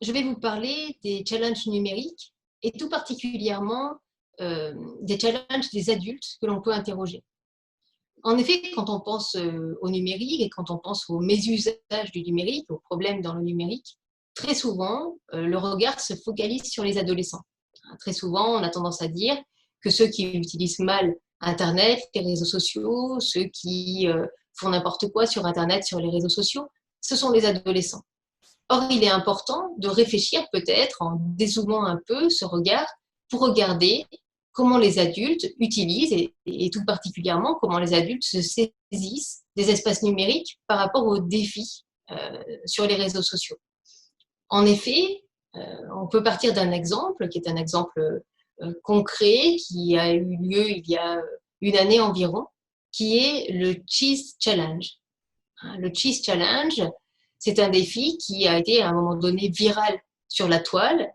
Je vais vous parler des challenges numériques et tout particulièrement des challenges des adultes que l'on peut interroger. En effet, quand on pense au numérique et quand on pense au mésusage du numérique, aux problèmes dans le numérique, très souvent, le regard se focalise sur les adolescents. Très souvent, on a tendance à dire que ceux qui utilisent mal Internet, les réseaux sociaux, ceux qui font n'importe quoi sur Internet, sur les réseaux sociaux, ce sont les adolescents. Or, il est important de réfléchir peut-être en dézoomant un peu ce regard pour regarder comment les adultes utilisent et tout particulièrement comment les adultes se saisissent des espaces numériques par rapport aux défis sur les réseaux sociaux. En effet, on peut partir d'un exemple qui est un exemple concret qui a eu lieu il y a une année environ, qui est le Cheese Challenge. Le Cheese Challenge, c'est un défi qui a été à un moment donné viral sur la toile,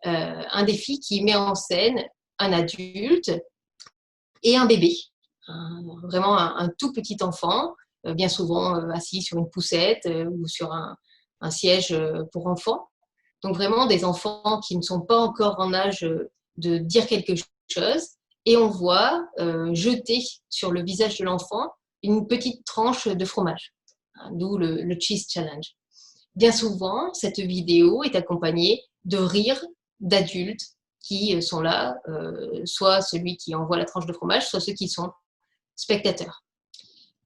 un défi qui met en scène un adulte et un bébé, vraiment un tout petit enfant, bien souvent assis sur une poussette ou sur un siège pour enfants. Donc vraiment des enfants qui ne sont pas encore en âge de dire quelque chose, et on voit jeter sur le visage de l'enfant une petite tranche de fromage, d'où le Cheese Challenge. Bien souvent, cette vidéo est accompagnée de rires d'adultes qui sont là, soit celui qui envoie la tranche de fromage, soit ceux qui sont spectateurs.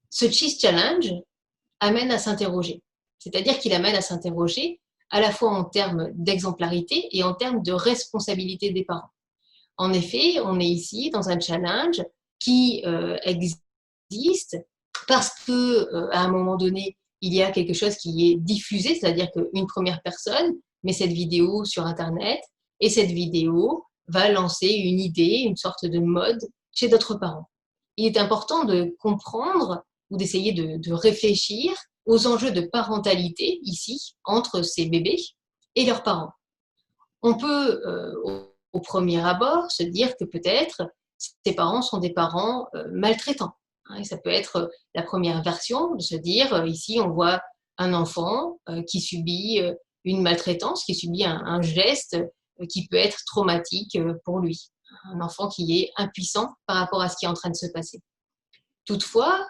Ce Cheese Challenge amène à s'interroger, c'est-à-dire qu'il amène à s'interroger à la fois en termes d'exemplarité et en termes de responsabilité des parents. En effet, on est ici dans un challenge qui existe parce que à un moment donné, il y a quelque chose qui est diffusé, c'est-à-dire qu'une première personne met cette vidéo sur Internet et cette vidéo va lancer une idée, une sorte de mode chez d'autres parents. Il est important de comprendre ou d'essayer de réfléchir aux enjeux de parentalité ici entre ces bébés et leurs parents. On peut au premier abord se dire que peut-être ces parents sont des parents maltraitants. Et ça peut être la première version de se dire ici on voit un enfant qui subit une maltraitance, qui subit un geste qui peut être traumatique pour lui. Un enfant qui est impuissant par rapport à ce qui est en train de se passer. Toutefois,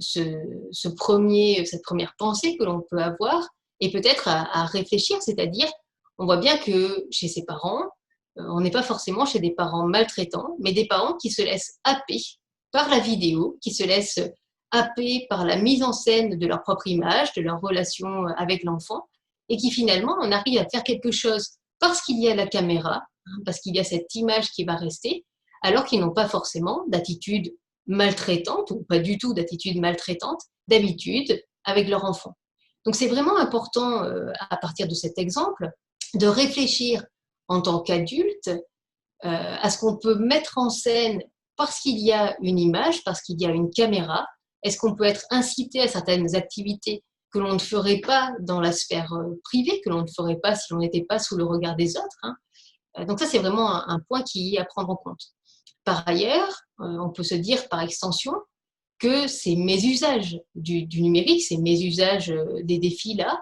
cette première pensée que l'on peut avoir est peut-être à réfléchir, c'est-à-dire on voit bien que chez ses parents, on n'est pas forcément chez des parents maltraitants, mais des parents qui se laissent happer par la vidéo, qui se laissent happer par la mise en scène de leur propre image, de leur relation avec l'enfant, et qui finalement en arrivent à faire quelque chose parce qu'il y a la caméra, parce qu'il y a cette image qui va rester, alors qu'ils n'ont pas forcément d'attitude maltraitante, ou pas du tout d'attitude maltraitante, d'habitude avec leur enfant. Donc c'est vraiment important, à partir de cet exemple, de réfléchir en tant qu'adulte à ce qu'on peut mettre en scène parce qu'il y a une image, parce qu'il y a une caméra. Est-ce qu'on peut être incité à certaines activités que l'on ne ferait pas dans la sphère privée, que l'on ne ferait pas si l'on n'était pas sous le regard des autres. Donc ça, c'est vraiment un point qui est à prendre en compte. Par ailleurs, on peut se dire par extension que ces mésusages du numérique, ces mésusages des défis-là,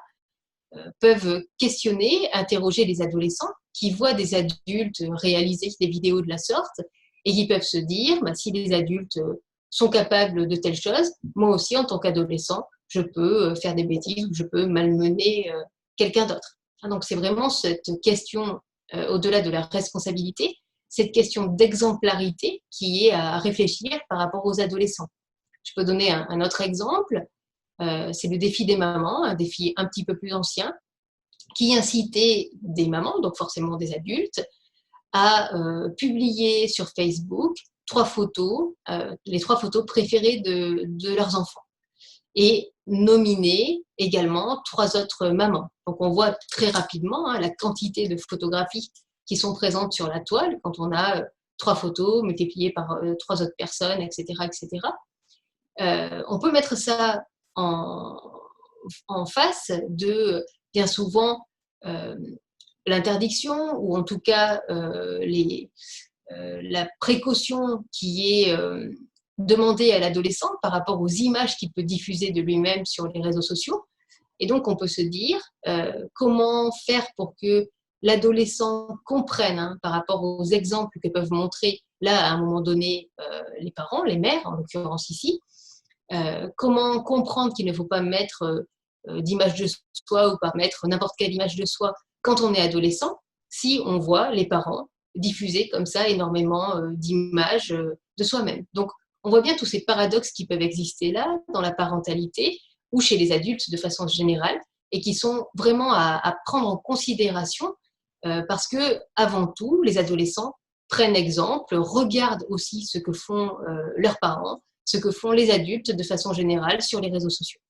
peuvent questionner, interroger les adolescents qui voient des adultes réaliser des vidéos de la sorte et qui peuvent se dire, bah, si les adultes sont capables de telles choses, moi aussi, en tant qu'adolescent, je peux faire des bêtises ou je peux malmener quelqu'un d'autre. Donc c'est vraiment cette question, au-delà de la responsabilité, cette question d'exemplarité qui est à réfléchir par rapport aux adolescents. Je peux donner un autre exemple, c'est le défi des mamans, un défi un petit peu plus ancien, qui incitait des mamans, donc forcément des adultes, à publier sur Facebook les 3 photos préférées de leurs enfants, et nominer également 3 autres mamans. Donc on voit très rapidement la quantité de photographies qui sont présentes sur la toile quand on a 3 photos multipliées par 3 autres personnes, etc. etc. On peut mettre ça en, en face de, bien souvent, l'interdiction ou en tout cas la précaution qui est demandée à l'adolescent par rapport aux images qu'il peut diffuser de lui-même sur les réseaux sociaux. Et donc, on peut se dire comment faire pour que l'adolescent comprenne, hein, par rapport aux exemples que peuvent montrer, là, à un moment donné, les parents, les mères, en l'occurrence ici, comment comprendre qu'il ne faut pas mettre d'image de soi ou pas mettre n'importe quelle image de soi quand on est adolescent, si on voit les parents diffuser comme ça énormément d'images de soi-même. Donc, on voit bien tous ces paradoxes qui peuvent exister là, dans la parentalité ou chez les adultes de façon générale, et qui sont vraiment à prendre en considération parce que, avant tout, les adolescents prennent exemple, regardent aussi ce que font leurs parents, ce que font les adultes de façon générale sur les réseaux sociaux.